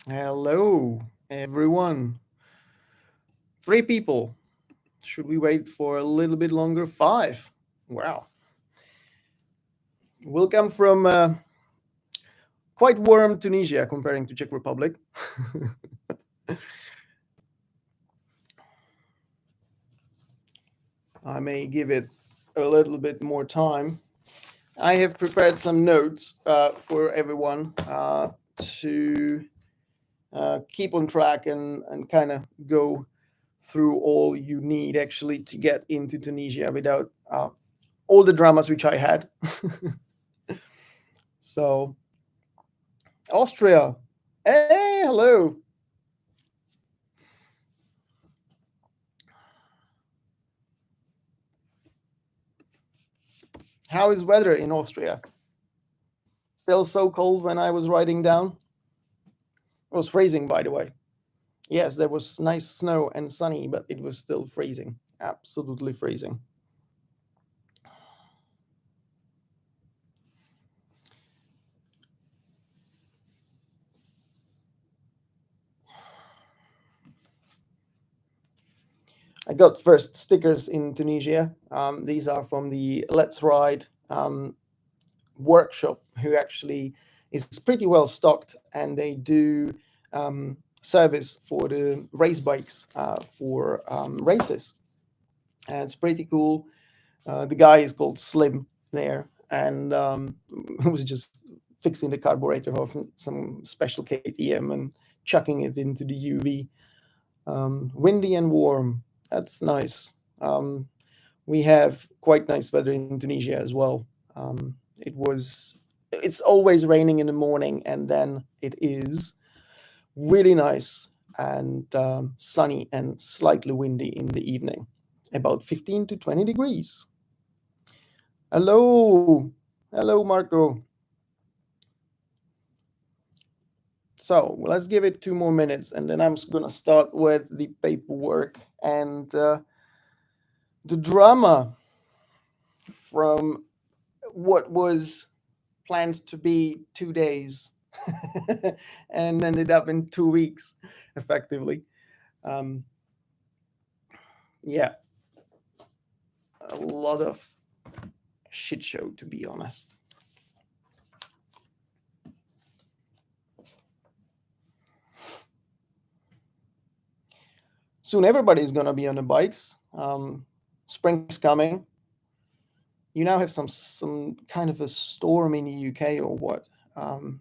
Hello, everyone. Three people. Should we wait for a little bit longer? Five. Wow. Welcome from quite warm Tunisia comparing to Czech Republic. I may give it a little bit more time. I have prepared some notes for everyone to keep on track and kind of go through all you need actually to get into Tunisia without all the dramas which I had. So, Austria. Hey, hello. How is weather in Austria? Still so cold when I was riding down? It was freezing, by the way. Yes, there was nice snow and sunny, but it was still freezing. Absolutely freezing. I got first stickers in Tunisia. These are from the Let's Ride workshop, who actually is pretty well stocked, and they do service for the race bikes for races. And it's pretty cool. The guy is called Slim there, and was just fixing the carburetor of some special KTM and chucking it into the UV. Windy and warm. That's nice. We have quite nice weather in Tunisia as well. It's always raining in the morning, and then it is really nice and sunny and slightly windy in the evening, about 15 to 20 degrees. Hello. Hello, Marco. So let's give it 2 more minutes, and then I'm going to start with the paperwork and the drama from what was planned to be 2 days and ended up in 2 weeks, effectively. Um, yeah, a lot of shit show, to be honest. Soon everybody's going to be on the bikes. Spring's coming. You now have some kind of a storm in the UK or what,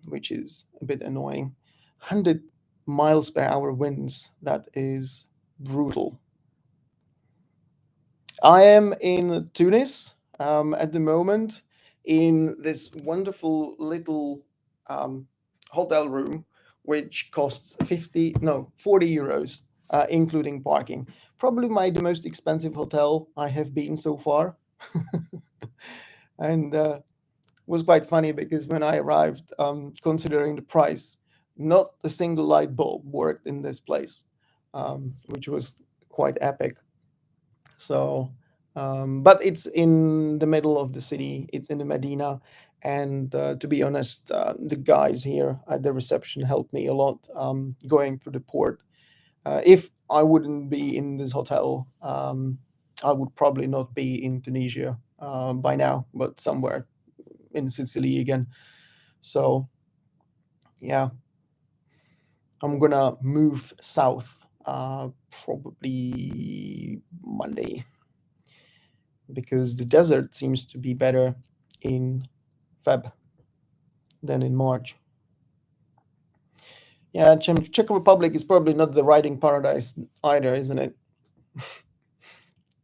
which is a bit annoying. 100 miles per hour winds. That is brutal. I am in Tunis at the moment in this wonderful little hotel room, which costs 40 euros, including parking. Probably the most expensive hotel I have been so far. And was quite funny because when I arrived, considering the price, not a single light bulb worked in this place, which was quite epic. So, but it's in the middle of the city. It's in the Medina, and to be honest, the guys here at the reception helped me a lot going through the port. If I wouldn't be in this hotel, I would probably not be in Tunisia by now, but somewhere in Sicily again. So, yeah, I'm gonna move south probably Monday, because the desert seems to be better in Feb than in March. Yeah, Czech Republic is probably not the riding paradise either, isn't it?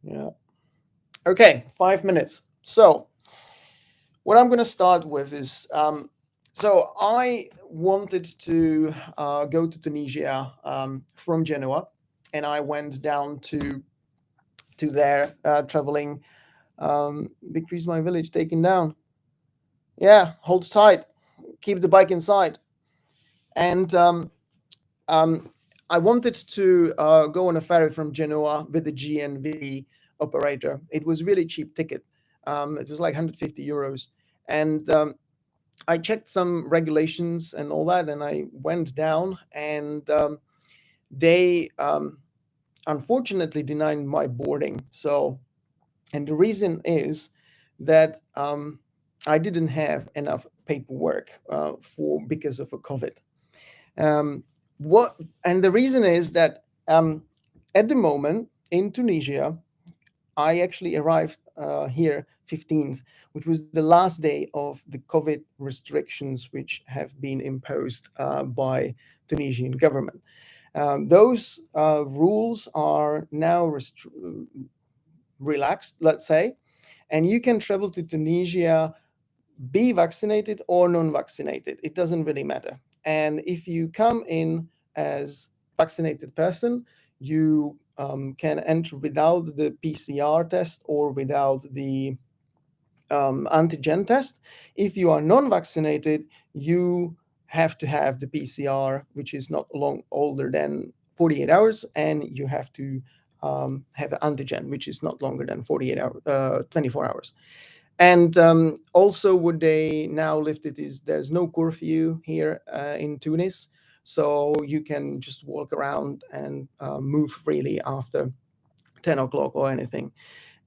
Yeah. Okay, 5 minutes. So, what I'm going to start with is so I wanted to go to Tunisia from Genoa, and I went down to there, traveling. Victory's my village taken down. Yeah, hold tight, keep the bike inside. And I wanted to go on a ferry from Genoa with the GNV operator. It was really cheap ticket. It was like 150 euros. And I checked some regulations and all that, and I went down, and they unfortunately denied my boarding. So, and the reason is that I didn't have enough paperwork because of a COVID. Um, what and the reason is that at the moment in Tunisia, I actually arrived here 15th, which was the last day of the COVID restrictions which have been imposed by Tunisian government. Those rules are now relaxed, let's say, and you can travel to Tunisia, be vaccinated or non-vaccinated. It doesn't really matter. And if you come in as vaccinated person, you can enter without the PCR test or without the antigen test. If you are non-vaccinated, you have to have the PCR, which is not older than 48 hours, and you have to have an antigen, which is not longer than 48 hours, 24 hours. And also, what they now lifted is there's no curfew here in Tunis, so you can just walk around and move freely after 10 o'clock or anything.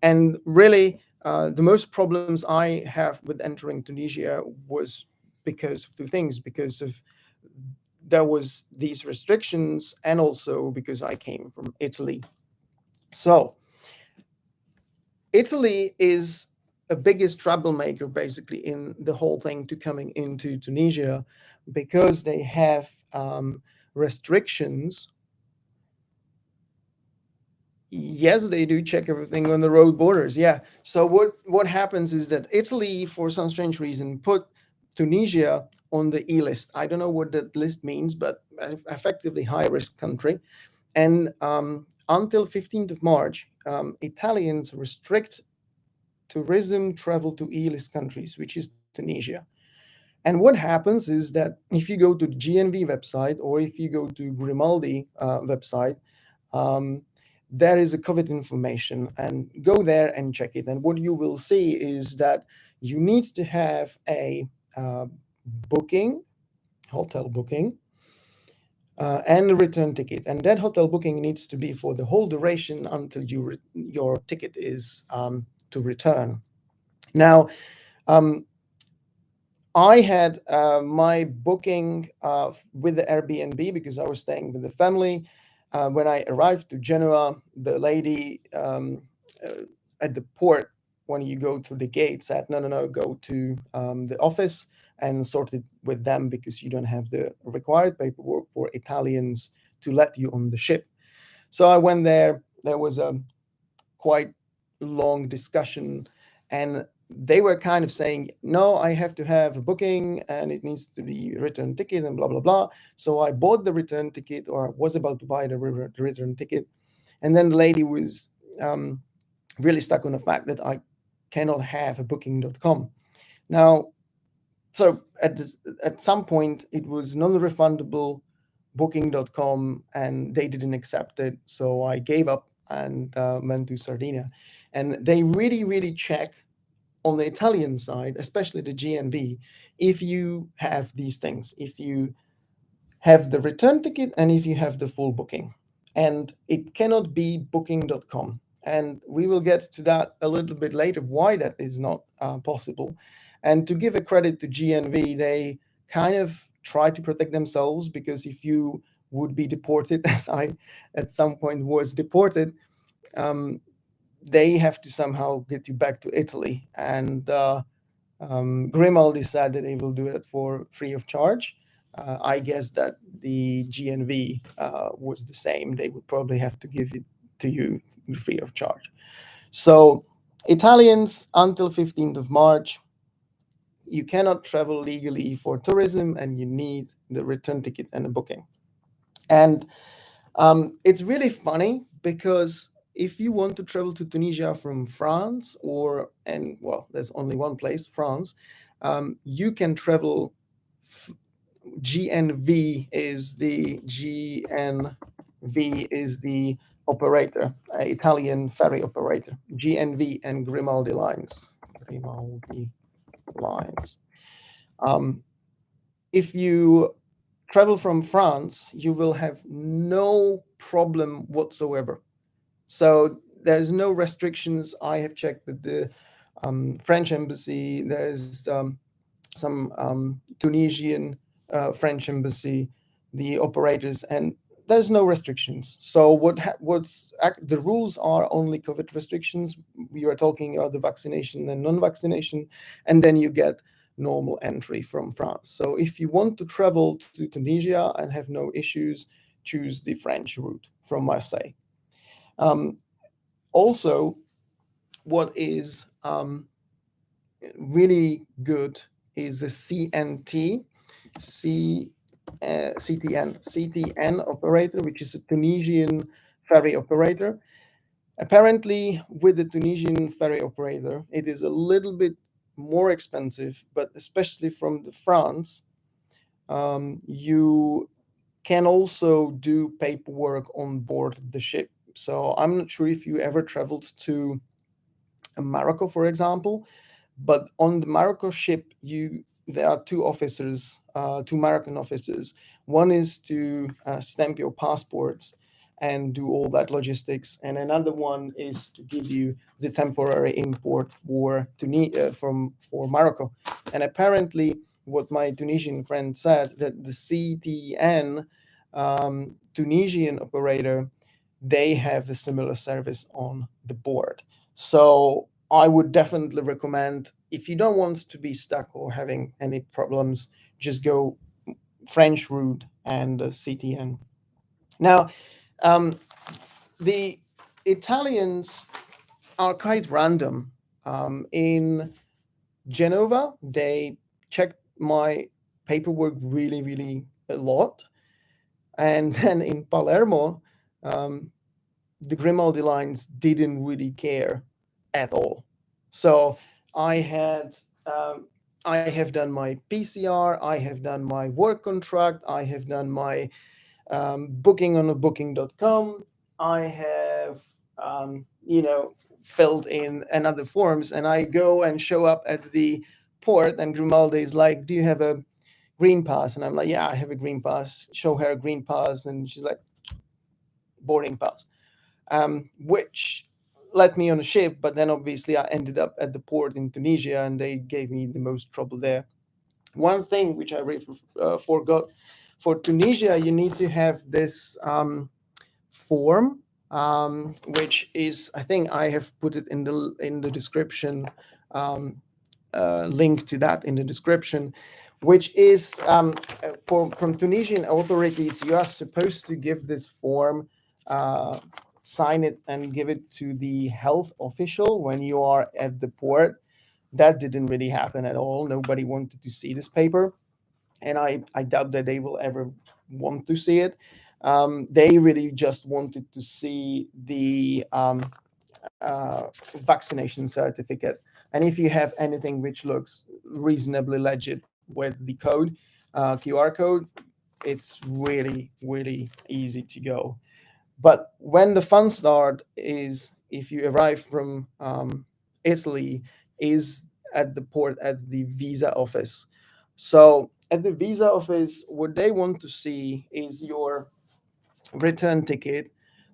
And really, the most problems I have with entering Tunisia was because of two things: because of there was these restrictions, and also because I came from Italy. So Italy is a biggest troublemaker basically in the whole thing to coming into Tunisia, because they have restrictions. Yes, they do check everything on the road borders. Yeah. So what happens is that Italy, for some strange reason, put Tunisia on the E list. I don't know what that list means, but effectively high risk country. And until 15th of March, Italians restrict tourism travel to E-list countries, which is Tunisia. And what happens is that if you go to the GNV website or if you go to Grimaldi website, um, there is a COVID information, and go there and check it. And what you will see is that you need to have a booking, hotel booking, and a return ticket. And that hotel booking needs to be for the whole duration until your ticket is to return. Now, I had my booking with the Airbnb because I was staying with the family. When I arrived to Genoa, the lady at the port, when you go through the gate, said, no, no, no, go to the office and sort it with them because you don't have the required paperwork for Italians to let you on the ship. So I went there. There was a quite long discussion, and they were kind of saying, no, I have to have a booking and it needs to be return ticket and blah, blah, blah. So I bought the return ticket, or was about to buy the return ticket. And then the lady was really stuck on the fact that I cannot have a booking.com. Now, so at some point, it was non-refundable booking.com, and they didn't accept it. So I gave up and went to Sardinia. And they really, really check on the Italian side, especially the GNB, if you have these things, if you have the return ticket and if you have the full booking. And it cannot be booking.com. And we will get to that a little bit later, why that is not possible. And to give a credit to GNV, they kind of try to protect themselves, because if you would be deported, as I at some point was deported, they have to somehow get you back to Italy. And Grimaldi said that they will do it for free of charge. I guess that the GNV was the same. They would probably have to give it to you free of charge. So Italians, until 15th of March, you cannot travel legally for tourism, and you need the return ticket and a booking. And it's really funny because if you want to travel to Tunisia from France, well, there's only one place, France, you can travel. GNV is the operator, Italian ferry operator. GNV and Grimaldi lines. If you travel from France, you will have no problem whatsoever. So there's no restrictions. I have checked with the French embassy. There's some Tunisian French embassy, the operators, and there's no restrictions. So the rules are only COVID restrictions. We are talking about the vaccination and non-vaccination, and then you get normal entry from France. So if you want to travel to Tunisia and have no issues, choose the French route from Marseille. Um, Also, what is really good is the CTN operator, which is a Tunisian ferry operator. Apparently, with the Tunisian ferry operator, it is a little bit more expensive, but especially from the France, you can also do paperwork on board the ship. So I'm not sure if you ever traveled to Morocco, for example, but on the Morocco ship, there are two Moroccan officers. One is to stamp your passports and do all that logistics, and another one is to give you the temporary import for Morocco. And apparently, what my Tunisian friend said, that the CTN Tunisian operator, they have a similar service on the board. So I would definitely recommend, if you don't want to be stuck or having any problems, just go French route and CTN. Now, um, the Italians are quite random. In Genova, they checked my paperwork really, really a lot. And then in Palermo, the Grimaldi lines didn't really care at all. So I had I have done my PCR, I have done my work contract, I have done my booking on a booking.com, I have filled in another forms, and I go and show up at the port, and Grimaldi is like, "Do you have a green pass?" And I'm like, "Yeah, I have a green pass." Show her a green pass, and she's like, "Boarding pass." Which led me on a ship. But then obviously I ended up at the port in Tunisia, and they gave me the most trouble there. One thing which I forgot, for Tunisia, you need to have this form, which is, I think I have put it in the description. Link to that in the description, which is from Tunisian authorities. You are supposed to give this form, sign it, and give it to the health official when you are at the port. That didn't really happen at all. Nobody wanted to see this paper, and I doubt that they will ever want to see it. They really just wanted to see the vaccination certificate. And if you have anything which looks reasonably legit with the code, QR code, it's really, really easy to go. But when the fun start is, if you arrive from Italy, is at the port at the visa office. So at the visa office, what they want to see is your return ticket.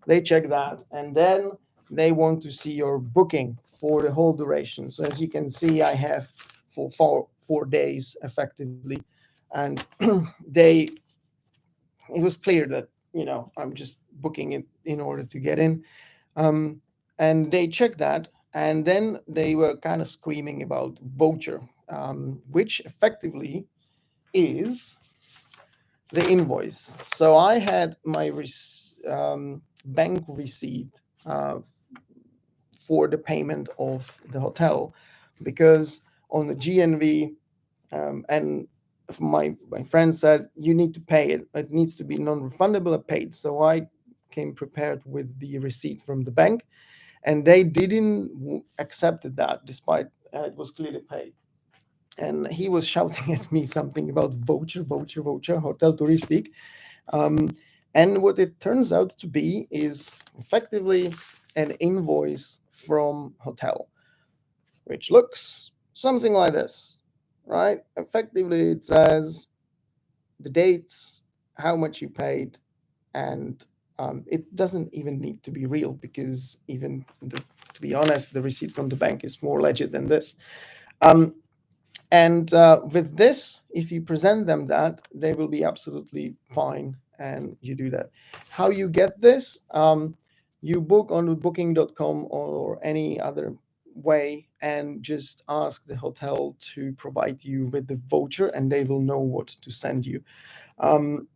They check that, and then they want to see your booking for the whole duration. So as you can see, I have for 4 days effectively, and they it was clear that I'm just booking it in order to get in. um, and they checked that, and then they were kind of screaming about voucher, which effectively is the invoice. So I had my bank receipt for the payment of the hotel, because on the GNV, and my friend said, you need to pay it. It needs to be non-refundable or paid. So I came prepared with the receipt from the bank, and they didn't accept that, despite it was clearly paid. And he was shouting at me something about voucher, voucher, voucher, hotel touristic. Um, and what it turns out to be is effectively an invoice from hotel, which looks something like this. right? Effectively, it says the dates, how much you paid, and it doesn't even need to be real because to be honest, the receipt from the bank is more legit than this. Um, and with this, if you present them that, they will be absolutely fine, and you do that. How you get this? You book on booking.com or any other way and just ask the hotel to provide you with the voucher, and they will know what to send you. Um,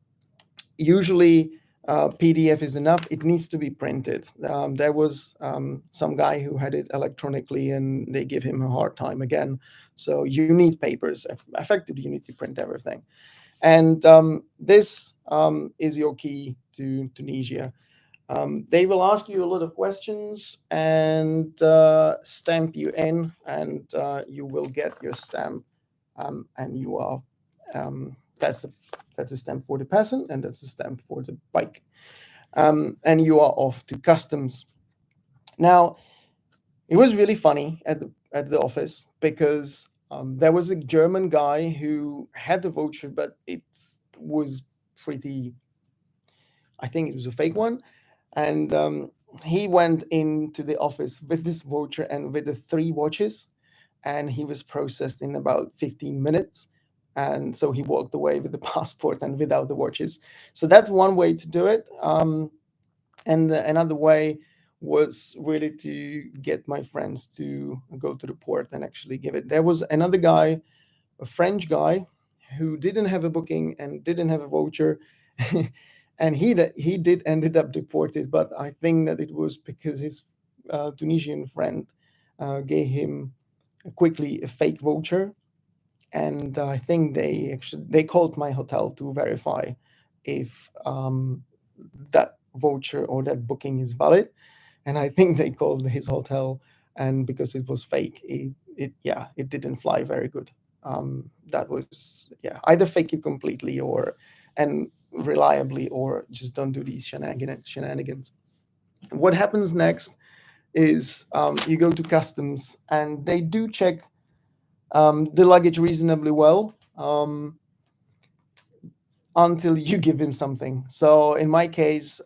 Usually PDF is enough. It needs to be printed. There was some guy who had it electronically and they give him a hard time again. So you need papers. Effectively, you need to print everything. And this is your key to Tunisia. They will ask you a lot of questions and stamp you in, and you will get your stamp, and you are that's a, that's a stamp for the person, and that's a stamp for the bike, and you are off to customs. Now, it was really funny at the office because there was a German guy who had the voucher, but it was pretty. I think it was a fake one, and he went into the office with this voucher and with the three watches, and he was processed in about 15 minutes. And so he walked away with the passport and without the watches. So that's one way to do it. And another way was really to get my friends to go to the port and actually give it. There was another guy, a French guy, who didn't have a booking and didn't have a voucher. And he did ended up deported, but I think that it was because his Tunisian friend gave him quickly a fake voucher, and I think they called my hotel to verify if that voucher or that booking is valid, and I think they called his hotel, and because it was fake, it didn't fly very good. That was, yeah, either fake it completely or and reliably, or just don't do these shenanigans. What happens next is you go to customs and they do check the luggage reasonably well. Until you give him something. So in my case,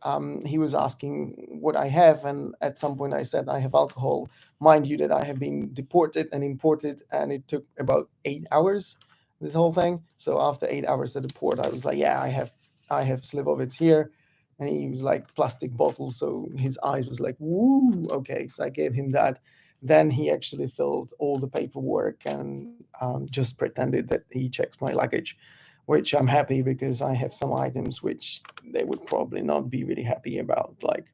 he was asking what I have, and at some point I said I have alcohol. Mind you, that I have been deported and imported, and it took about 8 hours. This whole thing. So after 8 hours at the port, I was like, "Yeah, I have Slivovitz here," and he was like plastic bottles. So his eyes was like, "Woo, okay." So I gave him that. Then he actually filled all the paperwork and just pretended that he checks my luggage, which I'm happy because I have some items which they would probably not be really happy about. Like,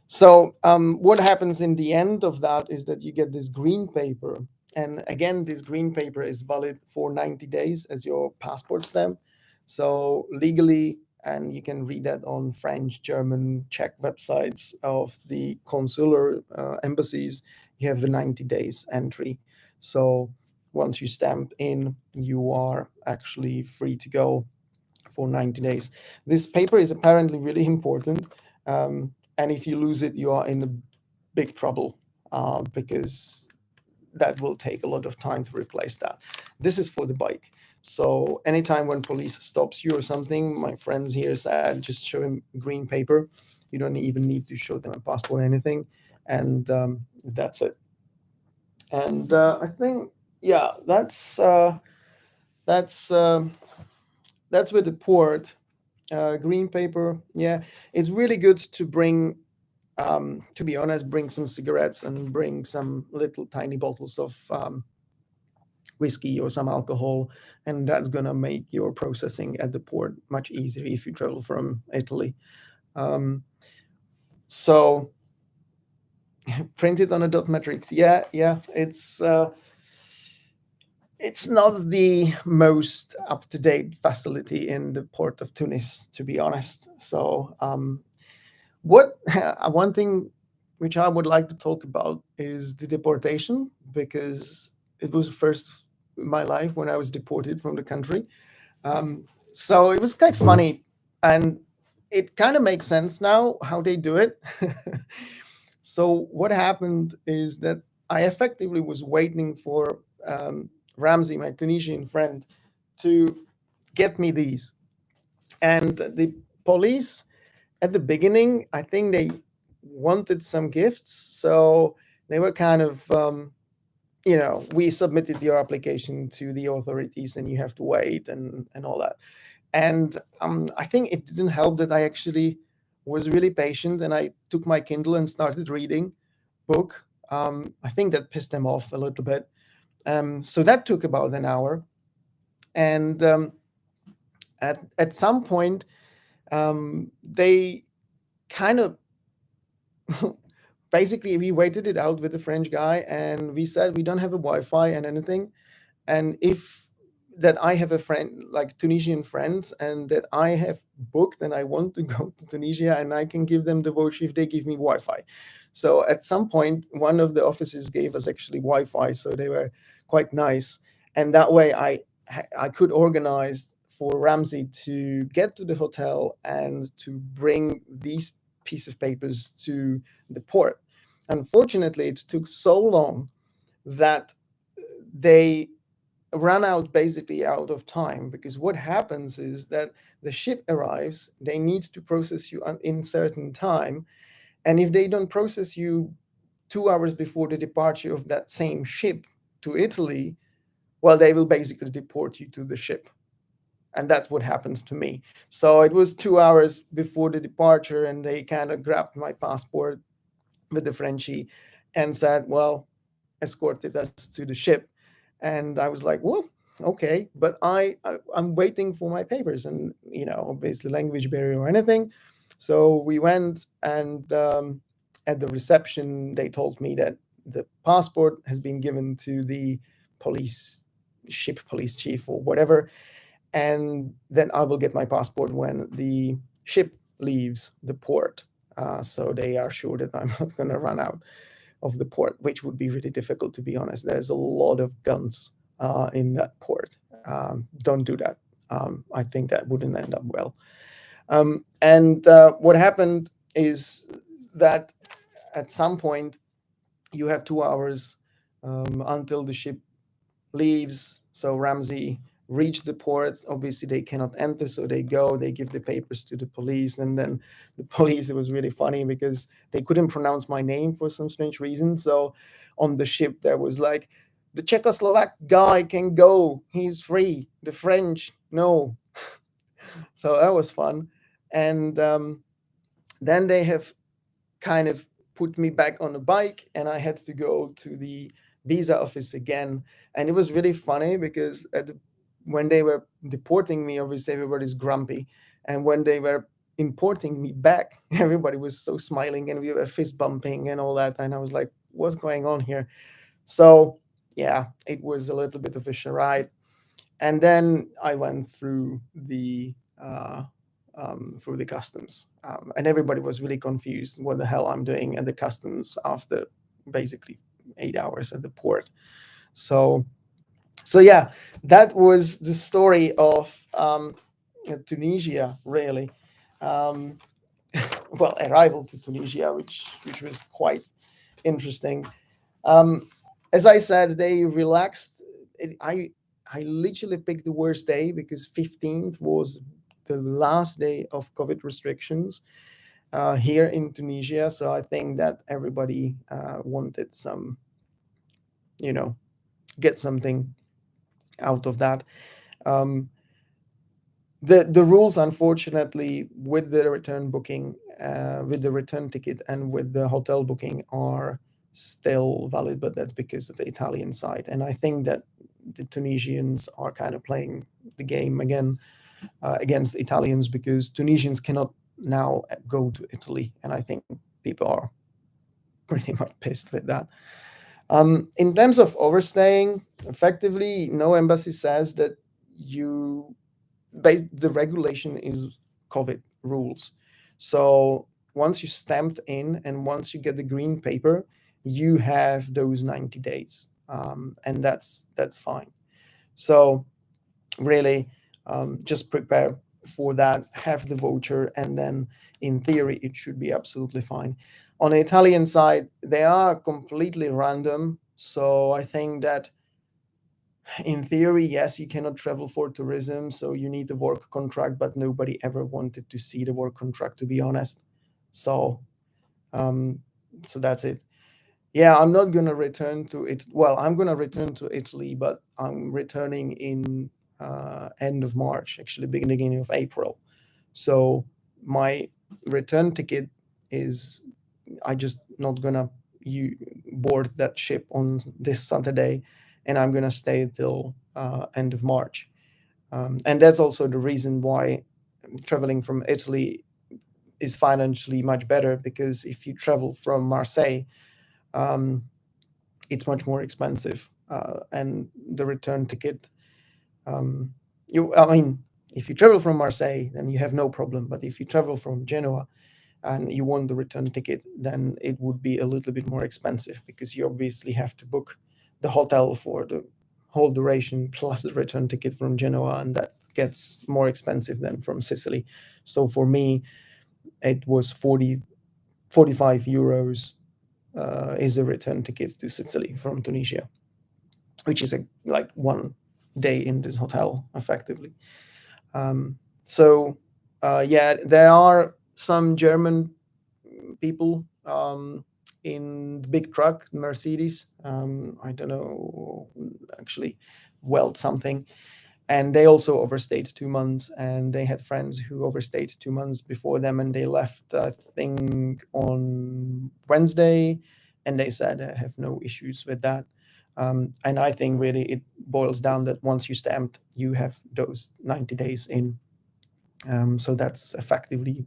so what happens in the end of that is that you get this green paper. And again, this green paper is valid for 90 days as your passport stamp. So legally, and you can read that on French, German, Czech websites of the consular embassies, you have the 90 days entry. So once you stamp in, you are actually free to go for 90 days. This paper is apparently really important. And if you lose it, you are in big trouble because that will take a lot of time to replace that. This is for the bike. So anytime when police stops you or something, my friends here said just show him green paper. You don't even need to show them a passport or anything, and that's it. And I think, yeah, that's that's with the port. Green paper, yeah, it's really good to bring. To be honest, bring some cigarettes and bring some little tiny bottles of whiskey or some alcohol, and that's gonna make your processing at the port much easier if you travel from Italy. Um, so print it on a dot matrix. Yeah, yeah, it's not the most up-to-date facility in the port of Tunis, to be honest. So what one thing which I would like to talk about is the deportation, because it was the first in my life when I was deported from the country. So it was quite funny, and it kind of makes sense now how they do it. So what happened is that I effectively was waiting for Ramsey, my Tunisian friend, to get me these. And the police at the beginning, I think they wanted some gifts. So they were kind of, we submitted your application to the authorities and you have to wait and all that. And I think it didn't help that I actually was really patient and I took my Kindle and started reading book. I think that pissed them off a little bit. So that took about an hour. And at some point, they kind of basically we waited it out with the French guy and we said we don't have a Wi-Fi and anything. And if that I have a friend like Tunisian friends and that I have booked and I want to go to Tunisia and I can give them the voucher if they give me Wi-Fi. So at some point, one of the officers gave us actually Wi-Fi, so they were quite nice. And that way, I could organize for Ramsey to get to the hotel and to bring these piece of papers to the port. Unfortunately, it took so long that they run out basically out of time, because what happens is that the ship arrives, they need to process you in certain time, and if they don't process you 2 hours before the departure of that same ship to Italy, well, they will basically deport you to the ship. And that's what happened to me. So it was 2 hours before the departure, and they kind of grabbed my passport with the Frenchie and said, well, escorted us to the ship. And I was like, well, okay, but I'm waiting for my papers, and obviously language barrier or anything. So we went, and at the reception they told me that the passport has been given to the police ship police chief or whatever, and then I will get my passport when the ship leaves the port. So they are sure that I'm not going to run out of the port, which would be really difficult, to be honest. There's a lot of guns in that port. Don't do that. I think that wouldn't end up well. And what happened is that at some point you have 2 hours until the ship leaves. So Ramsey reached the port. Obviously, they cannot enter, so they go. They give the papers to the police, and then the police. It was really funny because they couldn't pronounce my name for some strange reason. So on the ship there was like, the Czechoslovak guy can go. He's free. The French, no. So that was fun. And then they have kind of put me back on a bike, and I had to go to the visa office again. And it was really funny because when they were deporting me, obviously everybody's grumpy. And when they were importing me back, everybody was so smiling and we were fist bumping and all that. And I was like, what's going on here? So yeah, it was a little bit of a charade. And then I went through the customs, and everybody was really confused what the hell I'm doing at the customs after basically 8 hours at the port. So yeah, that was the story of Tunisia, really. Um, well, arrival to Tunisia, which was quite interesting. Um, as I said, they relaxed. I literally picked the worst day because 15th was the last day of COVID restrictions here in Tunisia. So I think that everybody wanted some, get something out of that. Um, the rules, unfortunately, with the return booking, with the return ticket, and with the hotel booking are still valid, but that's because of the Italian side. And I think that the Tunisians are kind of playing the game again against the Italians, because Tunisians cannot now go to Italy, and I think people are pretty much pissed with that. In terms of overstaying, effectively, no embassy says that the regulation is COVID rules. So once you stamped in and once you get the green paper, you have those 90 days, and that's fine. So really, just prepare for that, have the voucher, and then in theory it should be absolutely fine. On the Italian side, they are completely random, so I think that In theory, yes, you cannot travel for tourism, so you need the work contract, but nobody ever wanted to see the work contract, to be honest. So, um, so that's it. Yeah, I'm not gonna return to it. Well, I'm gonna return to Italy, but I'm returning in end of March, actually beginning of April. So my return ticket is, I just not gonna you board that ship on this Saturday, and I'm gonna stay till end of March. And that's also the reason why traveling from Italy is financially much better, because if you travel from Marseille, um, it's much more expensive, and the return ticket. I mean, if you travel from Marseille, then you have no problem. But if you travel from Genoa and you want the return ticket, then it would be a little bit more expensive, because you obviously have to book the hotel for the whole duration plus the return ticket from Genoa, and that gets more expensive than from Sicily. So for me, it was 45 euros is the return ticket to Sicily from Tunisia, which is like 1 day in this hotel effectively. So yeah, there are some German people in the big truck, Mercedes. I don't know, actually, Welt something. And they also overstayed 2 months, and they had friends who overstayed 2 months before them, and they left, I think, on Wednesday, and they said I have no issues with that. And I think really it boils down that once you stamped, you have those 90 days in. So that's effectively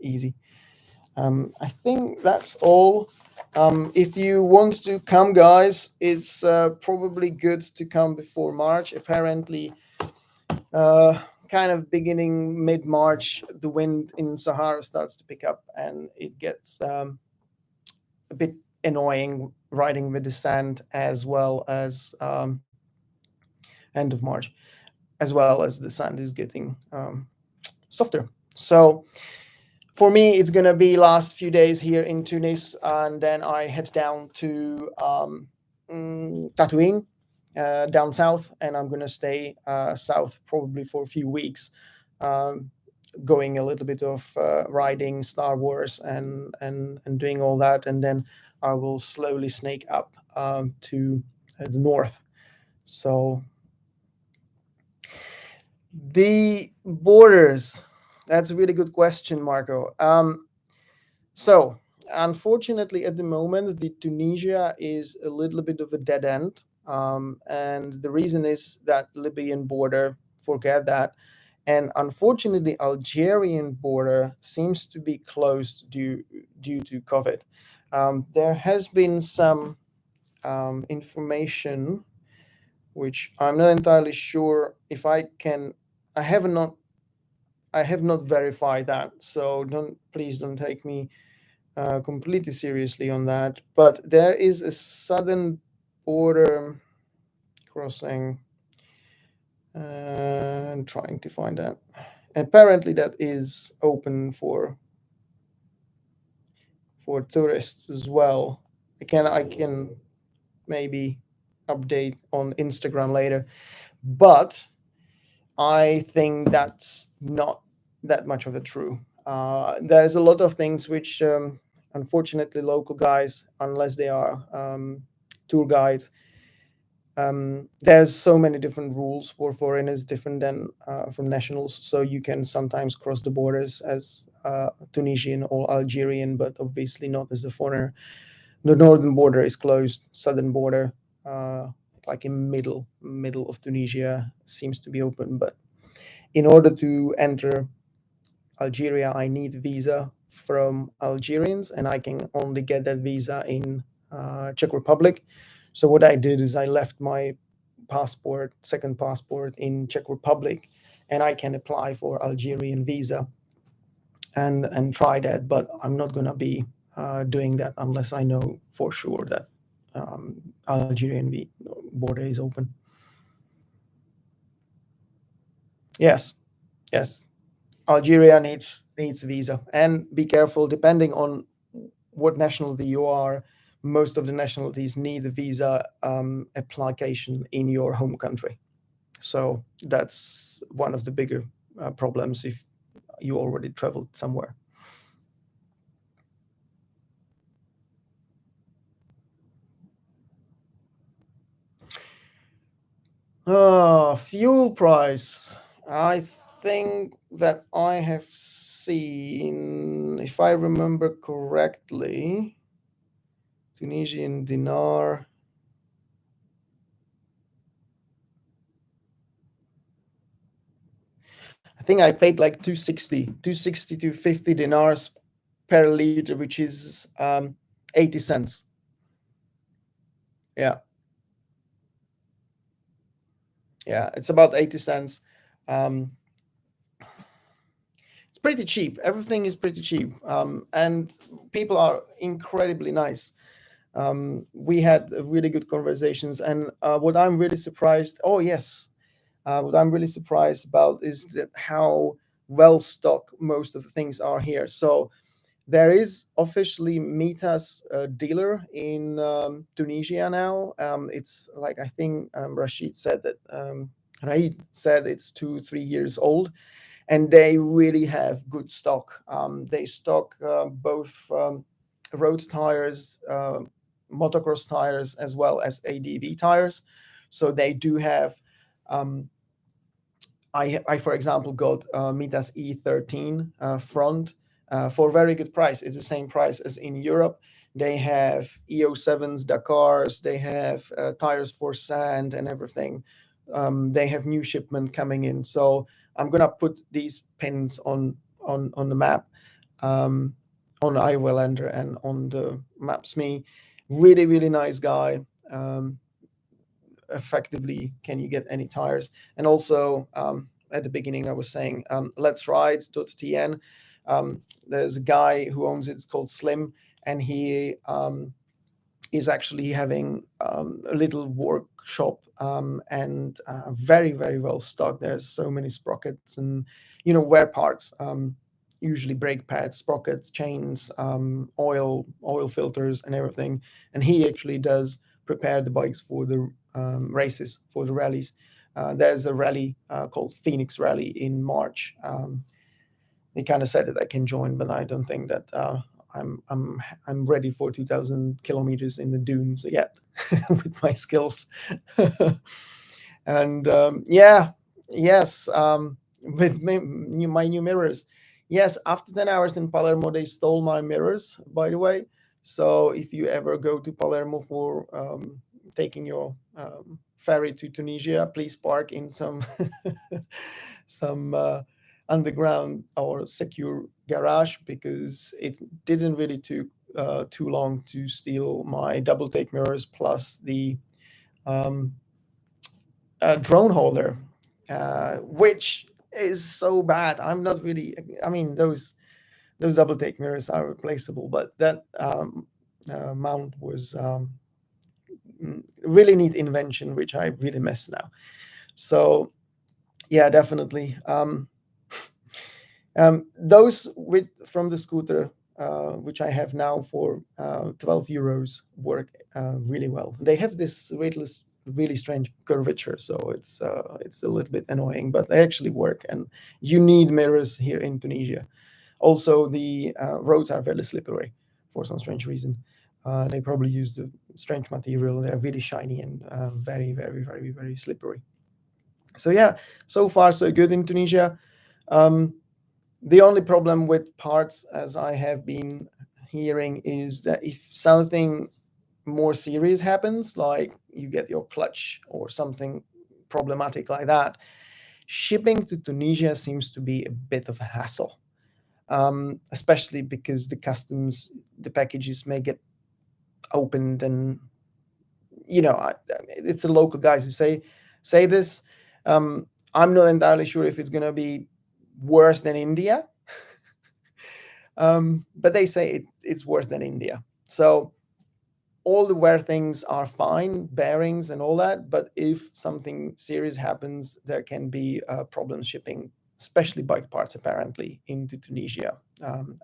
easy. I think that's all. If you want to come, guys, it's probably good to come before March. Apparently, kind of beginning mid-March, the wind in Sahara starts to pick up, and it gets a bit annoying riding with the sand, as well as end of March, as well as the sand is getting softer. So for me, it's gonna be last few days here in Tunis, and then I head down to Tatooine, down south, and I'm gonna stay south probably for a few weeks, um, going a little bit of riding Star Wars and doing all that, and then I will slowly snake up to the north. So the borders. That's a really good question, Marco. So, unfortunately, at the moment, the Tunisia is a little bit of a dead end. And the reason is that Libyan border, forget that. And unfortunately, the Algerian border seems to be closed due to COVID. There has been some information, which I'm not entirely sure if I can. I have not. I have not verified that, so please don't take me completely seriously on that. But there is a southern border crossing. I'm trying to find that. Apparently, that is open for tourists as well. I can maybe update on Instagram later, but I think that's not that much of a true. There's a lot of things which, unfortunately, local guys, unless they are tour guides, there's so many different rules for foreigners, different than from nationals. So you can sometimes cross the borders as Tunisian or Algerian, but obviously not as a foreigner. The northern border is closed. Southern border, like in middle of Tunisia, seems to be open. But in order to enter Algeria, I need visa from Algerians, and I can only get that visa in Czech Republic. So what I did is I left my second passport in Czech Republic, and I can apply for Algerian visa and try that. But I'm not gonna be doing that unless I know for sure that Algerian border is open. Yes, yes. Algeria needs visa, and be careful depending on what nationality you are. most of the nationalities need a visa application in your home country. So that's one of the bigger problems if you already traveled somewhere. Fuel price. I think that I have seen, if I remember correctly, Tunisian dinar. I think I paid like 260 to 50 dinars per liter, which is 80 cents. Yeah, yeah, it's about 80 cents. Um, it's pretty cheap. Everything is pretty cheap. And people are incredibly nice. We had really good conversations. And what I'm really surprised, oh, yes, what I'm really surprised about is that how well stocked most of the things are here. So there is officially Mita's dealer in Tunisia now. It's like I think Raid said it's 2-3 years old, and they really have good stock. They stock both road tires, motocross tires, as well as ADV tires. So they do have. Um, I, for example, got Mitas E13 front for a very good price. It's the same price as in Europe. They have EO7s, Dakars. They have tires for sand and everything. They have new shipment coming in. So I'm gonna put these pins on the map, um, on iWellender and on the Maps.me. Really, really nice guy. Effectively, can you get any tires? And also, at the beginning I was saying, let's ride.tn. There's a guy who owns it. It's called Slim, and he is actually having a little workshop, and very, very well stocked. There's so many sprockets and wear parts, usually brake pads, sprockets, chains, oil filters, and everything. And he actually does prepare the bikes for the races, for the rallies. There's a rally called Phoenix Rally in March. They kind of said that I can join, but I don't think that I'm ready for 2,000 kilometers in the dunes yet with my skills. And yeah, yes, with my new mirrors. Yes, after 10 hours in Palermo, they stole my mirrors, by the way. So if you ever go to Palermo for taking your ferry to Tunisia, please park in some some underground or secure garage, because it didn't really took too long to steal my double take mirrors plus the um, drone holder, which is so bad. I'm not really. I mean, those double take mirrors are replaceable, but that mount was really neat invention, which I really miss now. So yeah, definitely. Those from the scooter, which I have now for 12 euros, work really well. They have this really strange curvature, so it's a little bit annoying, but they actually work. And you need mirrors here in Tunisia. Also, the roads are very slippery for some strange reason. They probably use the strange material. They're really shiny and very, very, very, very slippery. So yeah, so far so good in Tunisia. Um, the only problem with parts, as I have been hearing, is that if something more serious happens, like you get your clutch or something problematic like that, shipping to Tunisia seems to be a bit of a hassle, especially because the packages may get opened, and it's the local guys who say this. I'm not entirely sure if it's going to be worse than India, but they say it's worse than India. So all the wear things are fine, bearings and all that. But if something serious happens, there can be problem shipping, especially bike parts, apparently, into Tunisia.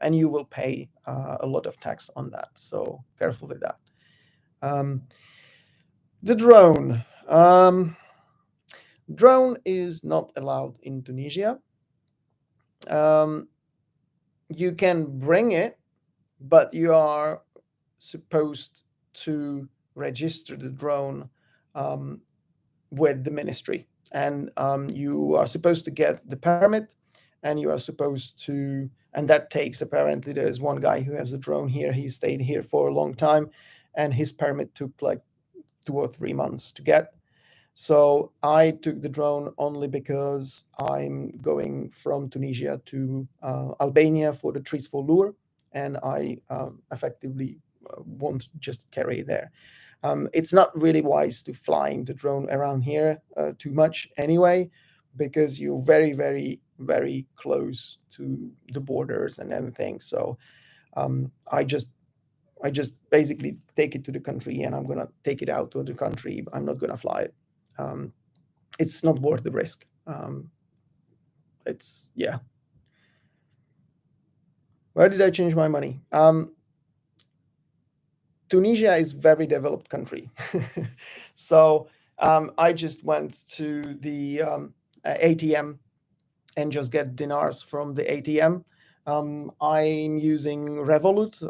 And you will pay a lot of tax on that. So careful with that. The drone. Drone is not allowed in Tunisia. You can bring it, but you are supposed to register the drone with the ministry, and you are supposed to get the permit, and you are supposed to, and that takes, apparently there is one guy who has a drone here, he stayed here for a long time, and his permit took like 2 or 3 months to get. So I took the drone only because I'm going from Tunisia to Albania for the Trees for Lure, and I effectively won't just carry it there. It's not really wise to flying the drone around here too much anyway, because you're very, very, very close to the borders and everything. So I just basically take it to the country, and I'm gonna take it out to the country. I'm not gonna fly it. It's not worth the risk. It's yeah. Where did I change my money? Tunisia is very developed country, so I just went to the ATM and just get dinars from the ATM. I'm using Revolut,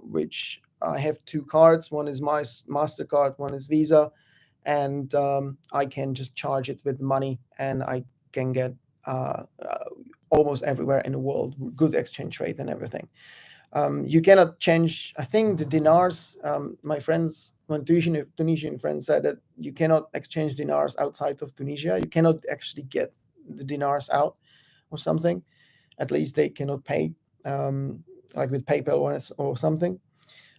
which I have 2 cards. One is my MasterCard, one is Visa, and I can just charge it with money, and I can get almost everywhere in the world good exchange rate and everything. You cannot change, I think, the dinars. My friends, my Tunisian friends said that you cannot exchange dinars outside of Tunisia. You cannot actually get the dinars out or something. At least they cannot pay like with PayPal or something.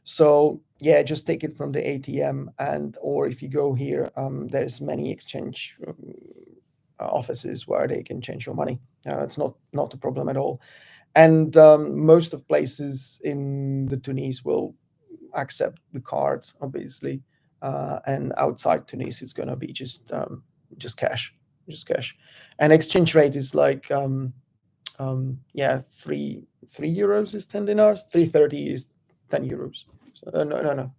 So yeah, just take it from the ATM, and or if you go here, there's many exchange offices where they can change your money. It's not a problem at all. And most of places in the Tunis will accept the cards, obviously. And outside Tunis, it's gonna be just cash, And exchange rate is like yeah, three euros is 10 dinars. 330 is 10 euros. So, no.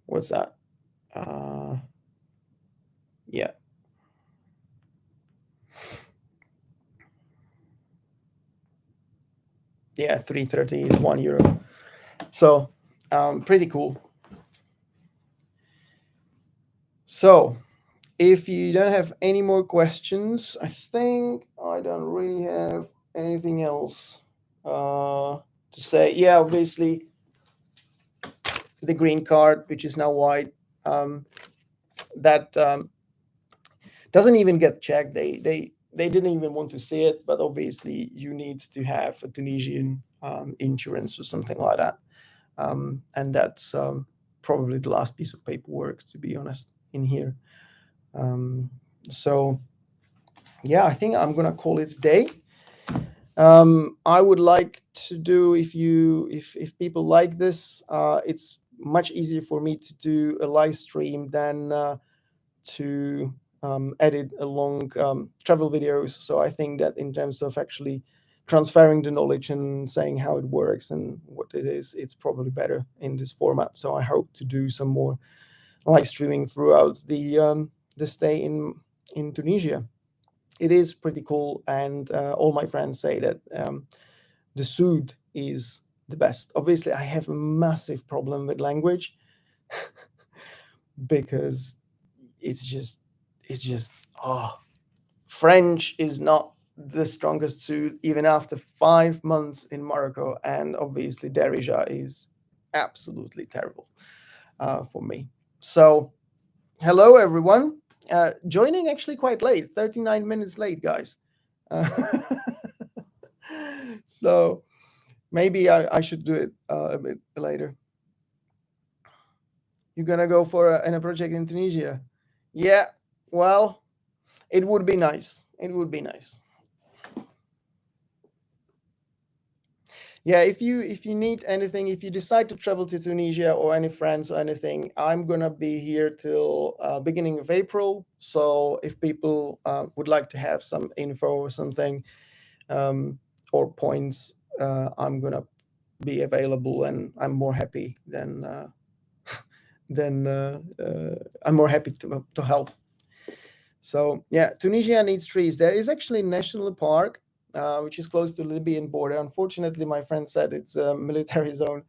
What's that? Yeah. Yeah, 330 is €1. So pretty cool. So if you don't have any more questions, I think I don't really have anything else to say. Yeah, obviously the green card, which is now white, that doesn't even get checked. They didn't even want to see it, but obviously you need to have a Tunisian insurance or something like that. And that's probably the last piece of paperwork, to be honest, in here. So yeah, I think I'm gonna call it a day. I would like to do, if people like this, it's much easier for me to do a live stream than to edit a long travel videos. So I think that in terms of actually transferring the knowledge and saying how it works and what it is, it's probably better in this format. So I hope to do some more live streaming throughout the stay in Tunisia. It is pretty cool, and all my friends say that the food is the best. Obviously, I have a massive problem with language because it's just French is not the strongest suit even after 5 months in Morocco, and obviously Darija is absolutely terrible for me. So hello everyone, joining actually quite late, 39 minutes late, guys. So maybe I should do it a bit later. You're gonna go for a project in Tunisia? Yeah, well, it would be nice. It would be nice. Yeah, if you need anything, if you decide to travel to Tunisia or any friends or anything, I'm gonna be here till beginning of April. So if people would like to have some info or something or points, I'm gonna be available, and I'm more happy than then I'm more happy to help. So yeah, Tunisia needs trees. There is actually a national park which is close to the Libyan border. Unfortunately, my friend said it's a military zone,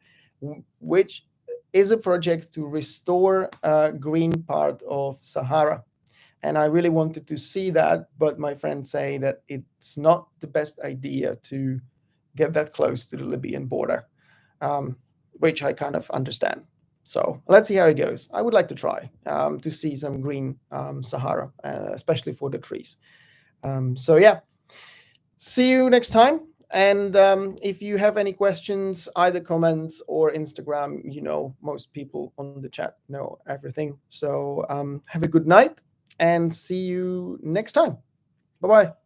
which is a project to restore green part of Sahara. And I really wanted to see that, but my friends say that it's not the best idea to get that close to the Libyan border, which I kind of understand. So let's see how it goes. I would like to try to see some green Sahara, especially for the trees. So yeah, see you next time. And if you have any questions, either comments or Instagram, most people on the chat know everything. So have a good night and see you next time. Bye-bye.